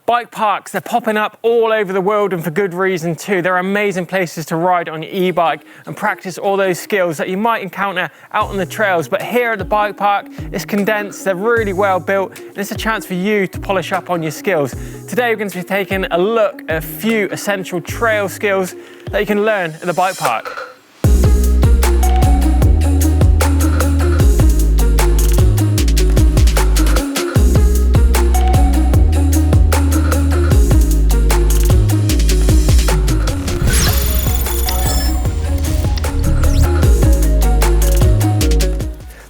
Bike parks, they're popping up all over the world, and for good reason too. They're amazing places to ride on your e-bike and practice all those skills that you might encounter out on the trails. But here at the bike park, it's condensed, they're really well built, and it's a chance for you to polish up on your skills. Today we're going to be taking a look at a few essential trail skills that you can learn at the bike park.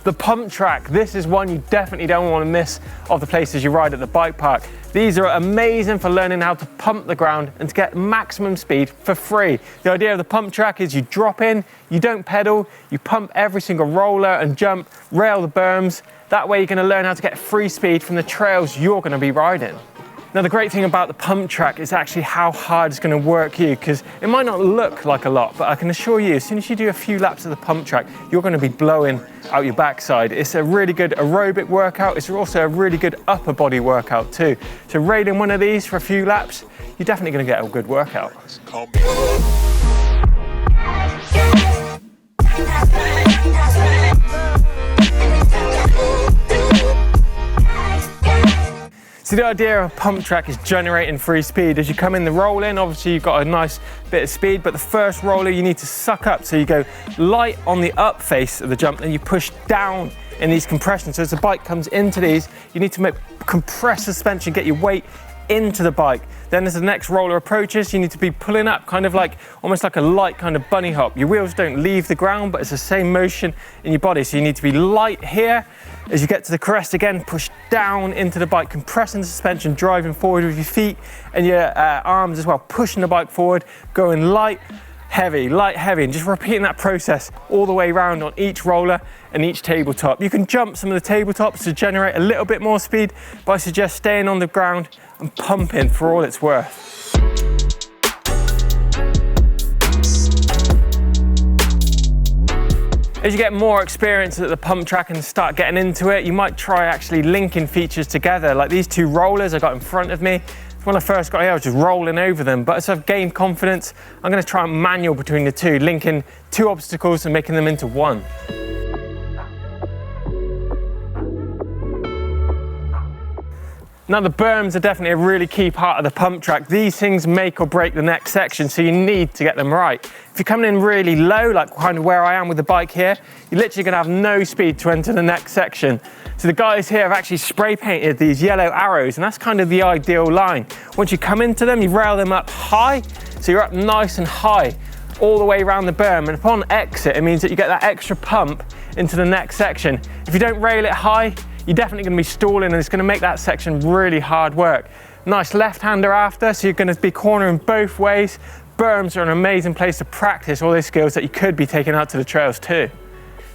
The pump track, this is one you definitely don't want to miss of the places you ride at the bike park. These are amazing for learning how to pump the ground and to get maximum speed for free. The idea of the pump track is you drop in, you don't pedal, you pump every single roller and jump, rail the berms. That way you're going to learn how to get free speed from the trails you're going to be riding. Now the great thing about the pump track is actually how hard it's going to work you, because it might not look like a lot, but I can assure you as soon as you do a few laps of the pump track, you're going to be blowing out your backside. It's a really good aerobic workout. It's also a really good upper body workout too. So riding one of these for a few laps, you're definitely going to get a good workout. So the idea of a pump track is generating free speed. As you come in the roll in, obviously you've got a nice bit of speed, but the first roller you need to suck up. So you go light on the up face of the jump and you push down in these compressions. So as the bike comes into these, you need to compress the suspension, get your weight into the bike. Then as the next roller approaches, you need to be pulling up kind of like, almost like a light kind of bunny hop. Your wheels don't leave the ground, but it's the same motion in your body. So you need to be light here. As you get to the crest again, push down into the bike, compressing the suspension, driving forward with your feet and your arms as well, pushing the bike forward, going light, heavy, and just repeating that process all the way around on each roller and each tabletop. You can jump some of the tabletops to generate a little bit more speed, but I suggest staying on the ground and pumping for all it's worth. As you get more experience at the pump track and start getting into it, you might try actually linking features together. Like these two rollers I got in front of me. When I first got here, I was just rolling over them, but as I've gained confidence, I'm going to try and manual between the two, linking two obstacles and making them into one. Now the berms are definitely a really key part of the pump track. These things make or break the next section, so you need to get them right. If you're coming in really low, like kind of where I am with the bike here, you're literally going to have no speed to enter the next section. So the guys here have actually spray painted these yellow arrows, and that's kind of the ideal line. Once you come into them, you rail them up high, so you're up nice and high all the way around the berm, and upon exit, it means that you get that extra pump into the next section. If you don't rail it high, you're definitely going to be stalling, and it's going to make that section really hard work. Nice left-hander after, so you're going to be cornering both ways. Berms are an amazing place to practice all those skills that you could be taking out to the trails too.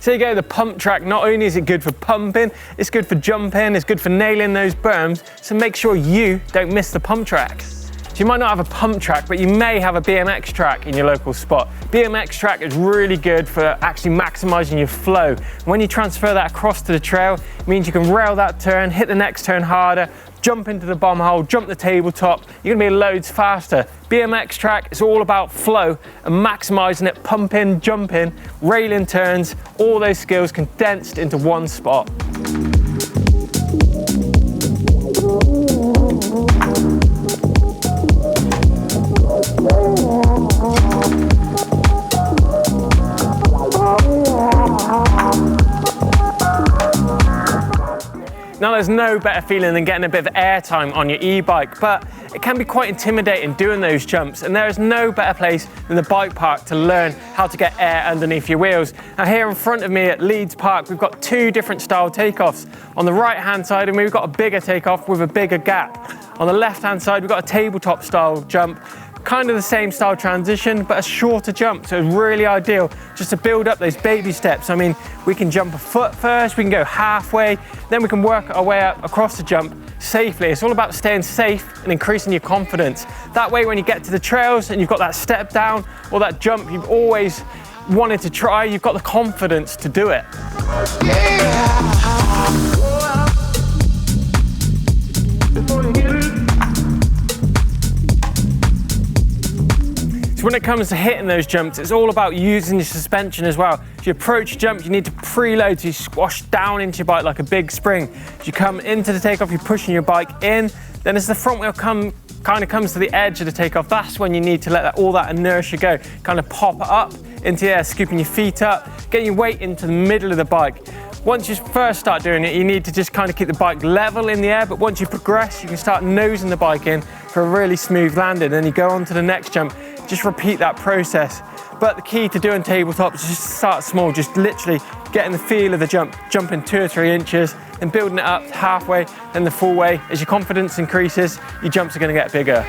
So you go, the pump track, not only is it good for pumping, it's good for jumping, it's good for nailing those berms, so make sure you don't miss the pump track. So you might not have a pump track, but you may have a BMX track in your local spot. BMX track is really good for actually maximising your flow. When you transfer that across to the trail, it means you can rail that turn, hit the next turn harder, jump into the bomb hole, jump the tabletop, you're gonna be loads faster. BMX track is all about flow and maximising it, pumping, jumping, railing turns, all those skills condensed into one spot. Now there's no better feeling than getting a bit of airtime on your e-bike, but it can be quite intimidating doing those jumps, and there is no better place than the bike park to learn how to get air underneath your wheels. Now here in front of me at Leeds Park, we've got two different style takeoffs. On the right hand side, and we've got a bigger takeoff with a bigger gap. On the left hand side, we've got a tabletop style jump, kind of the same style transition, but a shorter jump, so it's really ideal just to build up those baby steps. I mean, we can jump a foot first, we can go halfway, then we can work our way up across the jump safely. It's all about staying safe and increasing your confidence. That way, when you get to the trails and you've got that step down or that jump you've always wanted to try, you've got the confidence to do it. when it comes to hitting those jumps, it's all about using your suspension as well. As you approach a jump, you need to preload, so you squash down into your bike like a big spring. As you come into the takeoff, you're pushing your bike in. Then as the front wheel kind of comes to the edge of the takeoff, that's when you need to let all that inertia go. Kind of pop it up into the air, scooping your feet up, getting your weight into the middle of the bike. Once you first start doing it, you need to just kind of keep the bike level in the air, but once you progress, you can start nosing the bike in for a really smooth landing. Then you go on to the next jump, just repeat that process. But the key to doing tabletop is just start small, just literally getting the feel of the jump, jumping 2 or 3 inches, and building it up halfway, then the full way. As your confidence increases, your jumps are going to get bigger.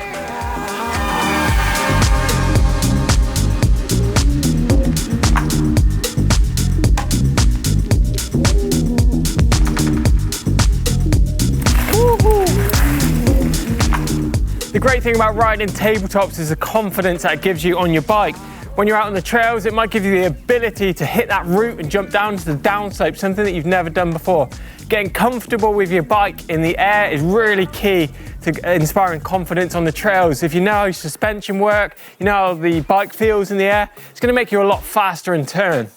The great thing about riding tabletops is the confidence that it gives you on your bike. When you're out on the trails, it might give you the ability to hit that route and jump down to the downslope, something that you've never done before. Getting comfortable with your bike in the air is really key to inspiring confidence on the trails. If you know how suspension work, you know how the bike feels in the air, it's going to make you a lot faster in turn.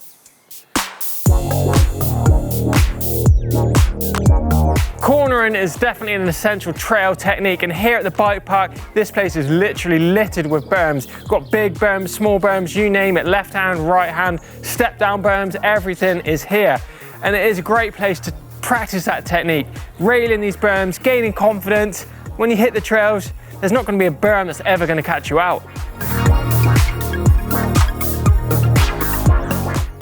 Cornering is definitely an essential trail technique, and here at the bike park, this place is literally littered with berms. We've got big berms, small berms, you name it, left hand, right hand, step down berms, everything is here. And it is a great place to practice that technique, railing these berms, gaining confidence. When you hit the trails, there's not going to be a berm that's ever going to catch you out.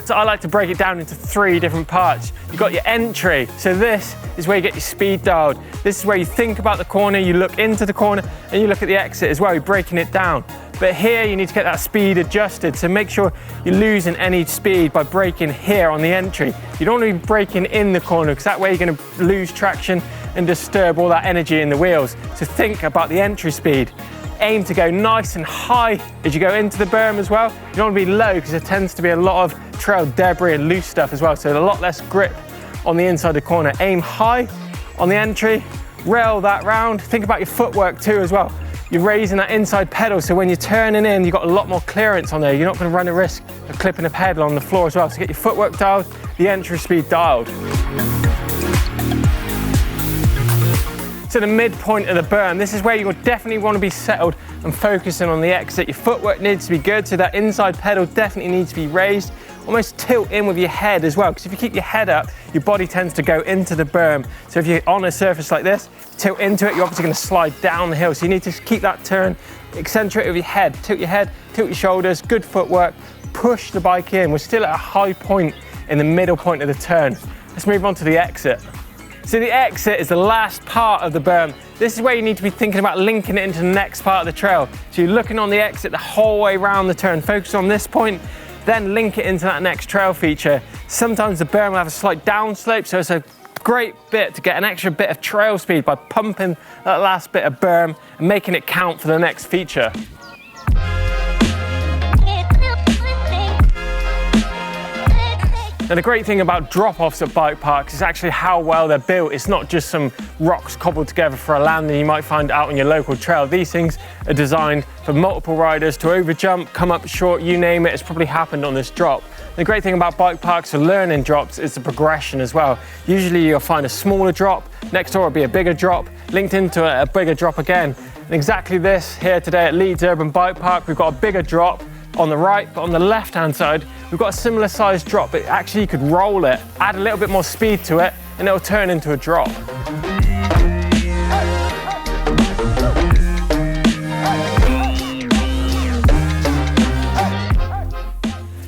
So I like to break it down into 3 different parts. You've got your entry, so this is where you get your speed dialed. This is where you think about the corner, you look into the corner, and you look at the exit as well, you're breaking it down. But here you need to get that speed adjusted, so make sure you're losing any speed by braking here on the entry. You don't want to be braking in the corner, because that way you're going to lose traction and disturb all that energy in the wheels. So think about the entry speed. Aim to go nice and high as you go into the berm as well. You don't want to be low, because there tends to be a lot of trail debris and loose stuff as well, so a lot less grip on the inside of the corner. Aim high on the entry, rail that round. Think about your footwork too as well. You're raising that inside pedal, so when you're turning in, you've got a lot more clearance on there. You're not going to run the risk of clipping a pedal on the floor as well. So get your footwork dialed, the entry speed dialed. To the midpoint of the berm, this is where you will definitely want to be settled and focusing on the exit. Your footwork needs to be good, so that inside pedal definitely needs to be raised. Almost tilt in with your head as well, because if you keep your head up, your body tends to go into the berm. So if you're on a surface like this, tilt into it, you're obviously going to slide down the hill. So you need to keep that turn eccentric with your head. Tilt your shoulders, good footwork, push the bike in. We're still at a high point in the middle point of the turn. Let's move on to the exit. So the exit is the last part of the berm. This is where you need to be thinking about linking it into the next part of the trail. So you're looking on the exit the whole way around the turn, focus on this point, then link it into that next trail feature. Sometimes the berm will have a slight downslope, so it's a great bit to get an extra bit of trail speed by pumping that last bit of berm and making it count for the next feature. And the great thing about drop-offs at bike parks is actually how well they're built. It's not just some rocks cobbled together for a landing you might find out on your local trail. These things are designed for multiple riders to overjump, come up short, you name it. It's probably happened on this drop. The great thing about bike parks for learning drops is the progression as well. Usually you'll find a smaller drop, next door will be a bigger drop, linked into a bigger drop again. And exactly this here today at Leeds Urban Bike Park, we've got a bigger drop on the right, but on the left-hand side, we've got a similar sized drop, but actually you could roll it, add a little bit more speed to it, and it'll turn into a drop.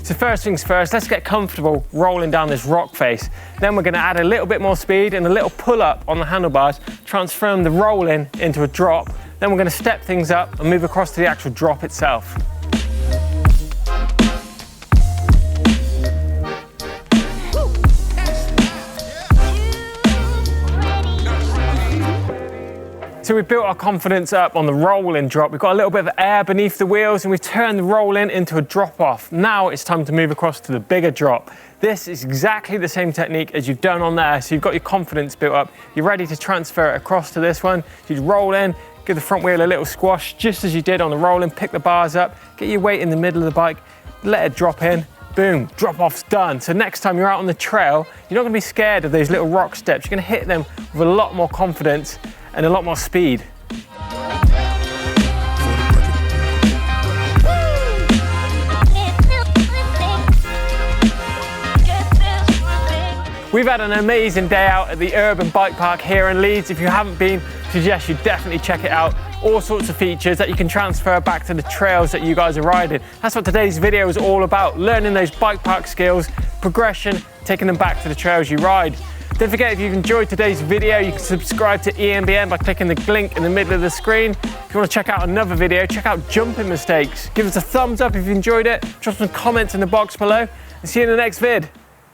So first things first, let's get comfortable rolling down this rock face. Then we're going to add a little bit more speed and a little pull up on the handlebars, transform the roll in into a drop. Then we're going to step things up and move across to the actual drop itself. So we've built our confidence up on the roll-in drop. We've got a little bit of air beneath the wheels and we've turned the roll-in into a drop-off. Now it's time to move across to the bigger drop. This is exactly the same technique as you've done on there. So you've got your confidence built up. You're ready to transfer it across to this one. You roll in, give the front wheel a little squash, just as you did on the rolling. Pick the bars up, get your weight in the middle of the bike, let it drop in, boom, drop off's done. So next time you're out on the trail, you're not gonna be scared of those little rock steps. You're gonna hit them with a lot more confidence and a lot more speed. We've had an amazing day out at the Urban Bike Park here in Leeds. If you haven't been, I suggest you definitely check it out. All sorts of features that you can transfer back to the trails that you guys are riding. That's what today's video is all about, learning those bike park skills, progression, taking them back to the trails you ride. Don't forget, if you've enjoyed today's video, you can subscribe to EMBN by clicking the link in the middle of the screen. If you want to check out another video, check out jumping mistakes. Give us a thumbs up if you enjoyed it, drop some comments in the box below, and see you in the next vid.